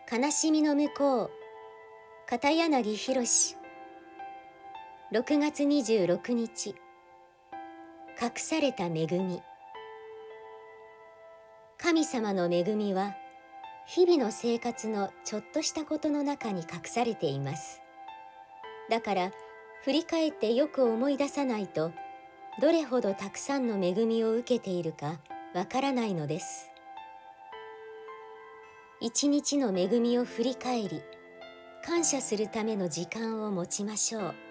悲しみの向こう、片柳宏。6月26日、隠された恵み。神様の恵みは、日々の生活のちょっとしたことの中に隠されています。だから、振り返ってよく思い出さないと、どれほどたくさんの恵みを受けているかわからないのです。一日の恵みを振り返り、感謝するための時間を持ちましょう。